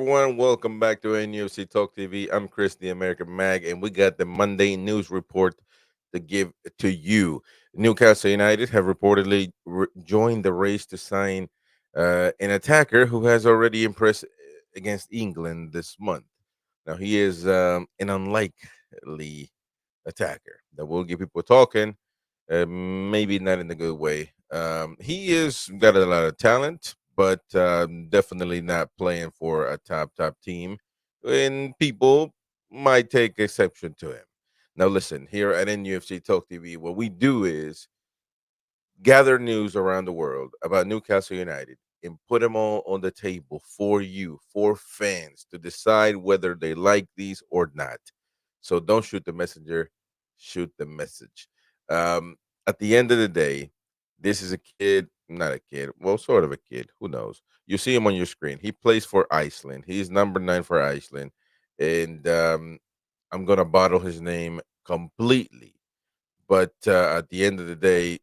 everyone. Welcome back to NUFC Talk TV. I'm Chris, the American Mag, and we got the Monday news report to give to you. Newcastle United have reportedly joined the race to sign an attacker who has already impressed against England this month. Now, he is an unlikely attacker that will get people talking, maybe not in a good way. He is got a lot of talent, but definitely not playing for a top team, and people might take exception to him. Now, listen, here at NUFC Talk TV, what we do is gather news around the world about Newcastle United and put them all on the table for you, for fans, to decide whether they like these or not. So don't shoot the messenger, shoot the message. Um, at the end of the day, this is a kid, not a kid, well, sort of a kid. Who knows? You see him on your screen. He plays for Iceland. He's number 9 for Iceland. And I'm going to bottle his name completely. But at the end of the day,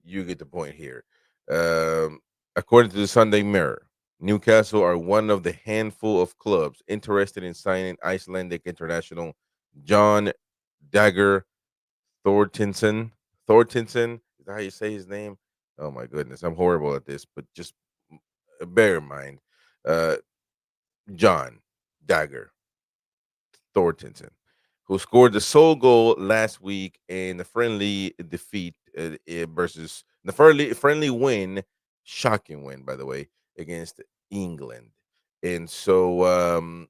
you get the point here. Um, According to the Sunday Mirror, Newcastle are one of the handful of clubs interested in signing Icelandic international John Dagger Thortinson. Thortinson, is that how you say his name? Oh my goodness, I'm horrible at this, but just bear in mind, uh, John Dagger Thortinson, who scored the sole goal last week in the friendly defeat versus the friendly win, shocking win, by the way, against England. And so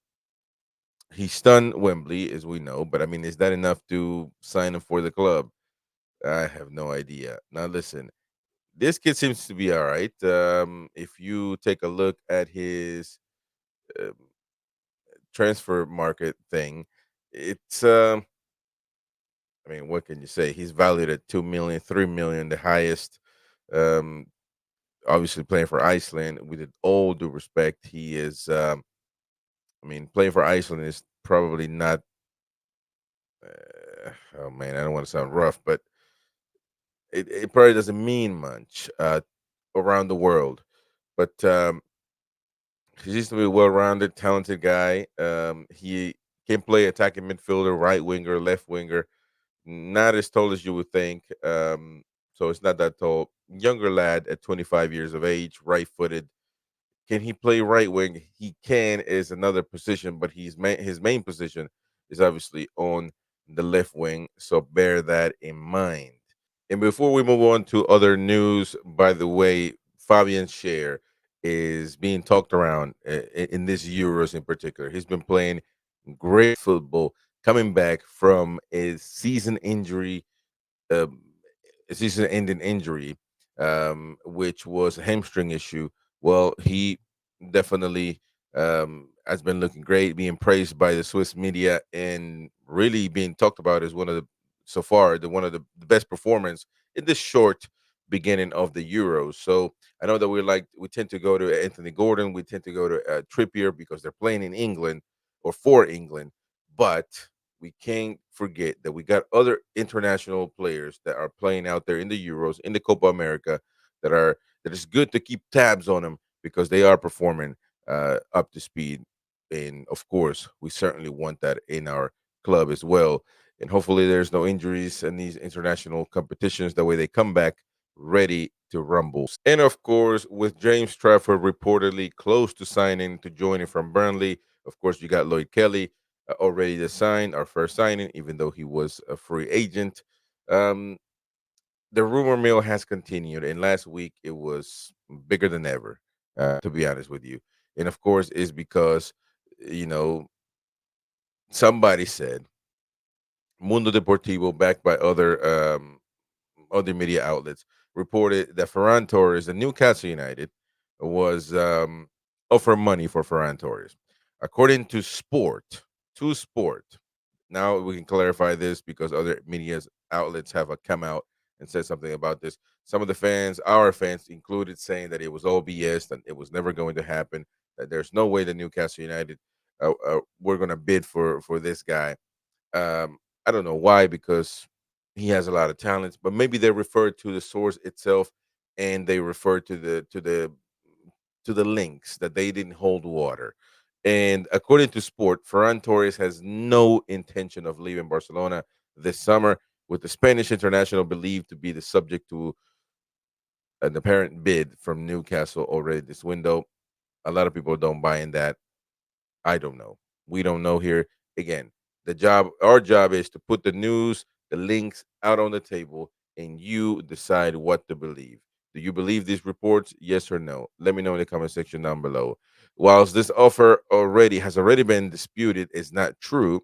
he stunned Wembley, as we know. But I mean, is that enough to sign him for the club? I have no idea. Now, listen, this kid seems to be all right. If you take a look at his um transfer market thing, it's I mean, what can you say? He's valued at 2 million, 3 million, the highest. Um, Obviously, playing for Iceland, with all due respect, he is. I mean, playing for Iceland is probably not. Oh man, I don't want to sound rough, but it probably doesn't mean much around the world. But he seems to be a well-rounded, talented guy. He can play attacking midfielder, right winger, left winger. Not as tall as you would think. So it's not that tall. Younger lad at 25 years of age, right footed. Can he play right wing? He can, is another position, but his main position is obviously on the left wing. So bear that in mind. And before we move on to other news, by the way, Fabian Scher is being talked around in this Euros in particular. He's been playing great football, coming back from a um, season-ending injury, which was a hamstring issue. Well, he definitely has been looking great, being praised by the Swiss media, and really being talked about as one of the so far the one of the best performance in this short beginning of the Euros. So I know that we tend to go to Anthony Gordon, we tend to go to Trippier because they're playing in England or for England, but we can't forget that we got other international players that are playing out there in the Euros, in the Copa America, that is good to keep tabs on them because they are performing up to speed. And of course, we certainly want that in our club as well. And hopefully, there's no injuries in these international competitions. That way, they come back ready to rumble. And of course, with James Trafford reportedly close to signing to joining from Burnley, of course, you got Lloyd Kelly already to sign, our first signing, even though he was a free agent. Um, the rumor mill has continued, and last week it was bigger than ever, to be honest with you. And of course, is because, you know, somebody said Mundo Deportivo, backed by other media outlets, reported that Ferran Torres, the Newcastle United, was offering money for Ferran Torres. According to Sport. Now we can clarify this because other media outlets have come out and said something about this. Some of the fans, our fans included, saying that it was all BS, that it was never going to happen, that there's no way that Newcastle United were going to bid for this guy. I don't know why, because he has a lot of talents, but maybe they refer to the source itself, and they refer to the links that they didn't hold water. And according to Sport, Ferran Torres has no intention of leaving Barcelona this summer, with the Spanish international believed to be the subject to an apparent bid from Newcastle already this window. A lot of people don't buy in that. I don't know. We don't know here. Again, our job is to put the news, the links out on the table, and you decide what to believe. Do you believe these reports? Yes or no? Let me know in the comment section down below. Whilst this offer already been disputed, is not true.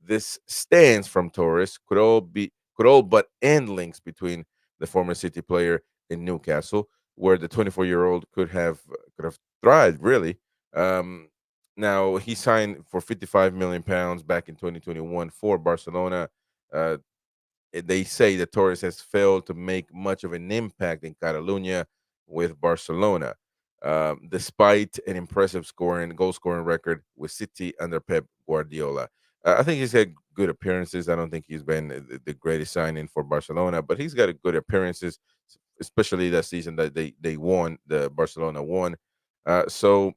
This stance from Torres could all but end links between the former City player in Newcastle, where the 24-year-old could have thrived really. Um, Now he signed for 55 million pounds back in 2021 for Barcelona. Uh, they say that Torres has failed to make much of an impact in Catalonia with Barcelona, despite an impressive goal scoring record with City under Pep Guardiola. I think he's had good appearances. I don't think he's been the greatest signing for Barcelona, but he's got a good appearances, especially that season that they won. The Barcelona won. So,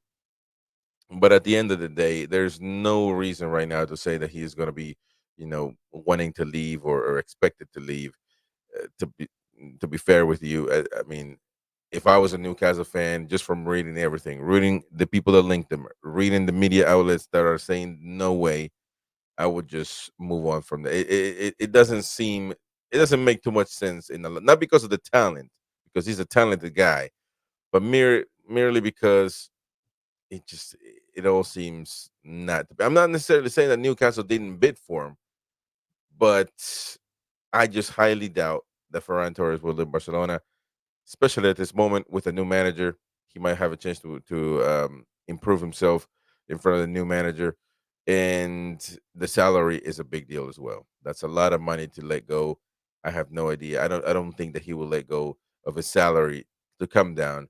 but at the end of the day, there's no reason right now to say that he's going to be, wanting to leave or expected to leave. To be fair with you, I mean, if I was a Newcastle fan, just from reading everything, reading the people that linked them, reading the media outlets that are saying no way, I would just move on from that. It doesn't seem, it doesn't make too much sense not because of the talent, because he's a talented guy, but merely because it all seems not. I'm not necessarily saying that Newcastle didn't bid for him, but I just highly doubt that Ferran Torres will leave Barcelona, especially at this moment with a new manager. He might have a chance to improve himself in front of the new manager, and the salary is a big deal as well. That's a lot of money to let go. I have no idea. I don't think that he will let go of his salary to come down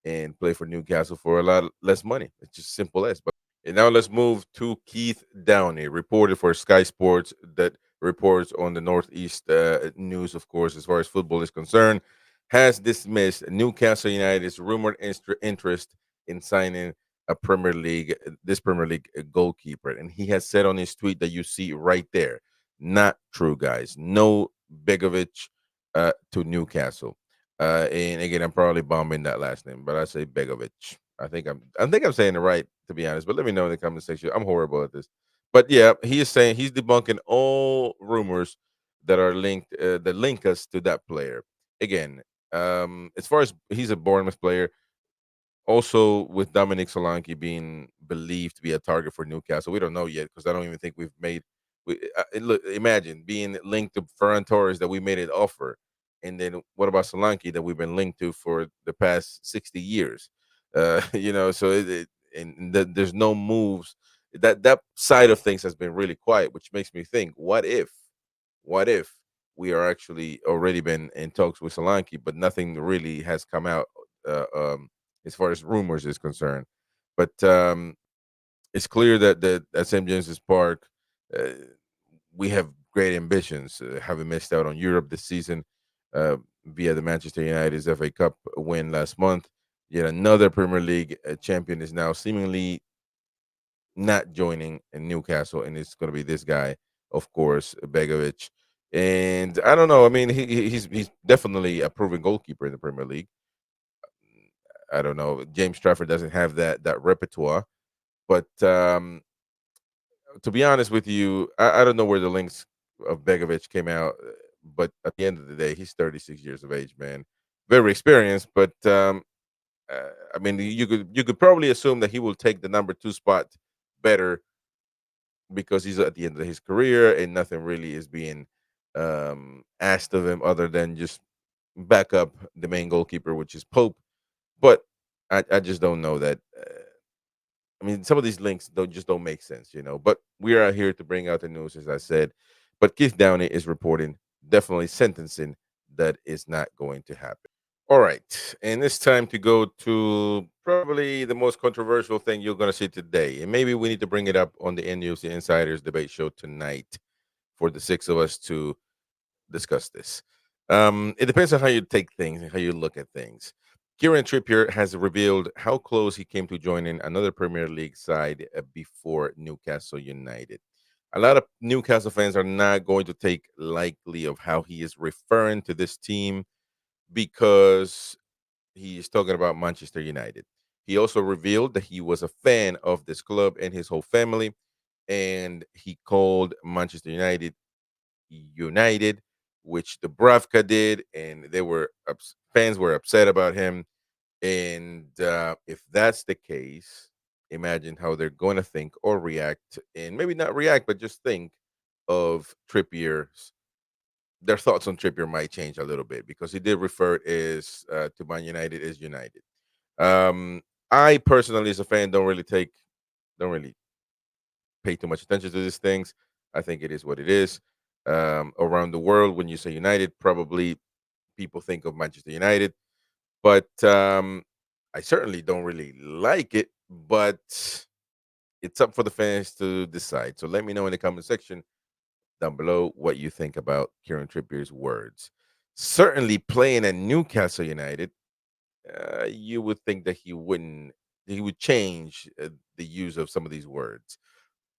and play for Newcastle for a lot less money. It's just simple as. And now let's move to Keith Downie, reporter for Sky Sports, that reports on the Northeast news, of course, as far as football is concerned, has dismissed Newcastle United's rumored interest in signing this Premier League goalkeeper. And he has said on his tweet that you see right there, not true, guys. No Begovic to Newcastle. And again, I'm probably bombing that last name, but I say Begovic. I think I'm saying it right, to be honest. But let me know in the comment section. I'm horrible at this. But yeah, he is saying he's debunking all rumors that are linked that link us to that player. Again, as far as he's a Bournemouth player, also with Dominic Solanke being believed to be a target for Newcastle. We don't know yet because I don't even think we've made. Look, imagine being linked to Ferran Torres that we made an offer, and then what about Solanke that we've been linked to for the past 60 years? So there's no moves. That side of things has been really quiet, which makes me think: what if we are actually already been in talks with Solanke, but nothing really has come out uh, um, as far as rumors is concerned. But it's clear that at St. James's Park, uh, we have great ambitions. Having missed out on Europe this season via the Manchester United's FA Cup win last month, yet another Premier League champion is now seemingly not joining in Newcastle, and it's going to be this guy, of course, Begovic. And I don't know. I mean, he's definitely a proven goalkeeper in the Premier League. I don't know. James Trafford doesn't have that repertoire, but to be honest with you, I don't know where the links of Begovic came out, but at the end of the day, he's 36 years of age, man, very experienced. But I mean, you could probably assume that he will take the number two spot better because he's at the end of his career and nothing really is being asked of him other than just back up the main goalkeeper, which is Pope. But I just don't know that. I mean, some of these links don't make sense. But we are here to bring out the news, as I said. But Keith Downey is reporting definitely sentencing that is not going to happen. All right, and it's time to go to probably the most controversial thing you're going to see today, and maybe we need to bring it up on the NUFC Insiders debate show tonight for the six of us to discuss this. It depends on how you take things and how you look at things. Kieran Trippier has revealed how close he came to joining another Premier League side before Newcastle United. A lot of Newcastle fans are not going to take lightly of how he is referring to this team because he is talking about Manchester United. He also revealed that he was a fan of this club and his whole family, and he called Manchester United United, which Dubravka did, and fans were upset about him. And if that's the case, imagine how they're going to think or react, and maybe not react, but just think of Trippier's. Their thoughts on Trippier might change a little bit because he did refer as to Man United as United. Um, I personally, as a fan, don't really pay too much attention to these things. I think it is what it is. Around the world, when you say United, probably people think of Manchester United, but I certainly don't really like it. But it's up for the fans to decide. So let me know in the comment section down below what you think about Kieran Trippier's words. Certainly, playing at Newcastle United, you would think that he would change the use of some of these words.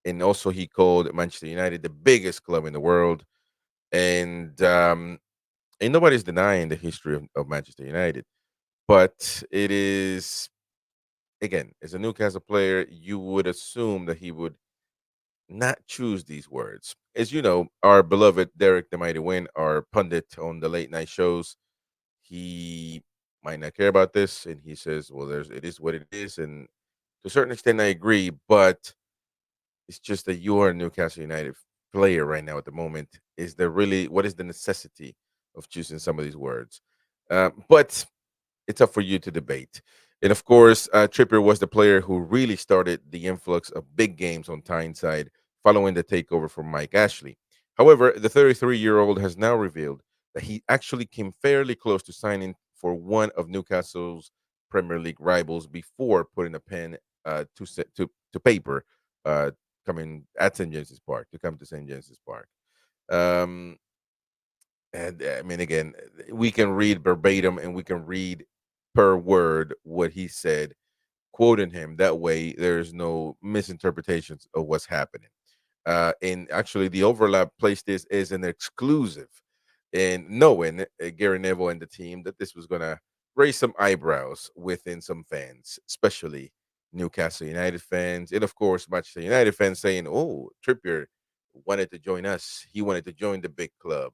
And also, he called Manchester United the biggest club in the world, and and nobody's denying the history of Manchester United. But it is, again, as a Newcastle player, you would assume that he would not choose these words. As you know, our beloved Derek the Mighty Win, our pundit on the late night shows, he might not care about this, and he says, "Well, it is what it is," and to a certain extent, I agree. But it's just that you are a Newcastle United player right now at the moment. Is there really what is the necessity of choosing some of these words? But it's up for you to debate. And of course, Trippier was the player who really started the influx of big games on Tyneside following the takeover from Mike Ashley. However, the 33-year-old has now revealed that he actually came fairly close to signing for one of Newcastle's Premier League rivals before putting a pen to paper, uh, coming at St James's Park to come to St James's Park. Um, and I mean, again, we can read verbatim and we can read per word what he said, quoting him. That way, there's no misinterpretations of what's happening. And actually, the overlap placed this as an exclusive, and knowing Gary Neville and the team that this was going to raise some eyebrows within some fans, especially Newcastle United fans, and of course, Manchester United fans saying, "Oh, Trippier wanted to join us. He wanted to join the big club."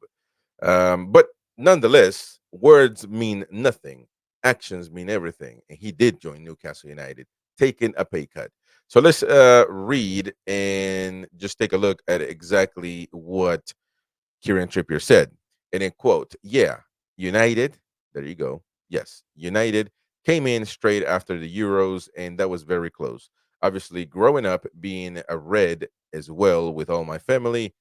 But nonetheless, words mean nothing. Actions mean everything. And he did join Newcastle United, taking a pay cut. So let's read and just take a look at exactly what Kieran Trippier said. And in quote, yeah, United, there you go. Yes, United came in straight after the Euros, and that was very close. Obviously, growing up being a Red as well with all my family,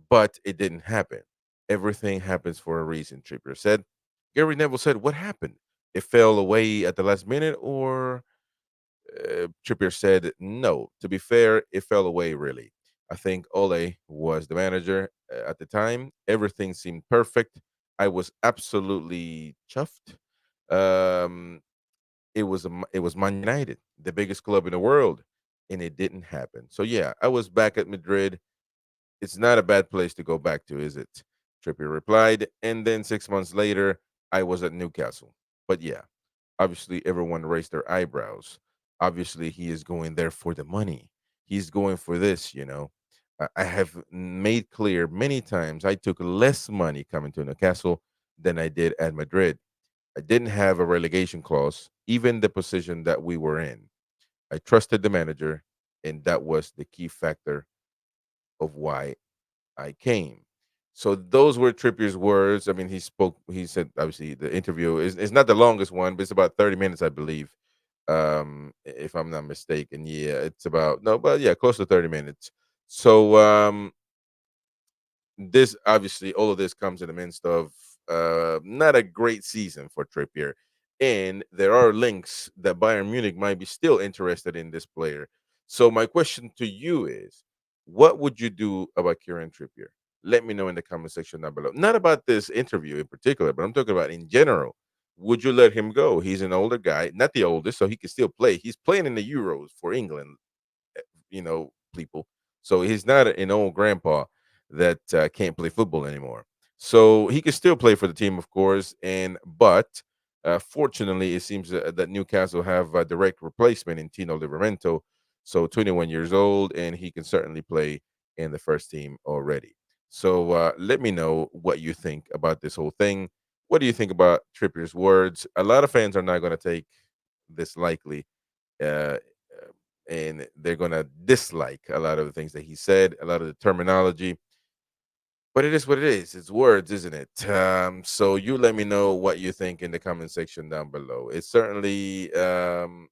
but it didn't happen. Everything happens for a reason, Trippier said. Gary Neville said, "What happened? It fell away at the last minute," or Trippier said, "No. To be fair, it fell away really. I think Ole was the manager at the time. Everything seemed perfect. I was absolutely chuffed. Um, it was Man United, the biggest club in the world, and it didn't happen. So yeah, I was back at Madrid. It's not a bad place to go back to, is it?" Trippier replied. And then 6 months later, I was at Newcastle. But yeah, obviously everyone raised their eyebrows. Obviously, he is going there for the money. He's going for this. I have made clear many times I took less money coming to Newcastle than I did at Madrid. I didn't have a relegation clause, even the position that we were in. I trusted the manager, and that was the key factor of why I came. So those were Trippier's words. I mean, he said, obviously, the interview is not the longest one, but it's about 30 minutes, I believe. If I'm not mistaken. Yeah, it's about no, but yeah, close to 30 minutes. So this obviously all of this comes in the midst of not a great season for Trippier. And there are links that Bayern Munich might be still interested in this player. So my question to you is, what would you do about Kieran Trippier? Let me know in the comment section down below. Not about this interview in particular, but I'm talking about in general. Would you let him go? He's an older guy, not the oldest, so he can still play. He's playing in the Euros for England, people. So he's not an old grandpa that can't play football anymore. So he can still play for the team, of course. But fortunately, it seems that Newcastle have a direct replacement in Tino Livramento. So 21 years old, and he can certainly play in the first team already. So let me know what you think about this whole thing. What do you think about Trippier's words? A lot of fans are not going to take this likely, uh, and they're gonna dislike a lot of the things that he said, a lot of the terminology. But it is what it is. It's words, isn't it? So you let me know what you think in the comment section down below. It's certainly I'm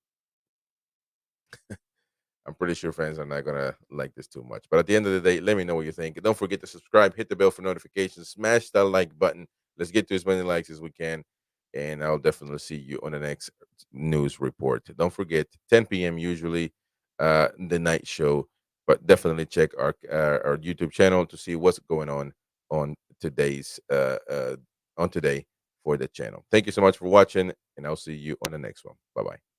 pretty sure fans are not gonna like this too much. But at the end of the day, let me know what you think. Don't forget to subscribe, hit the bell for notifications, smash that like button. Let's get to as many likes as we can. And I'll definitely see you on the next news report. Don't forget, 10 p.m. usually, the night show. But definitely check our YouTube channel to see what's going on today's on today for the channel. Thank you so much for watching, and I'll see you on the next one. Bye bye.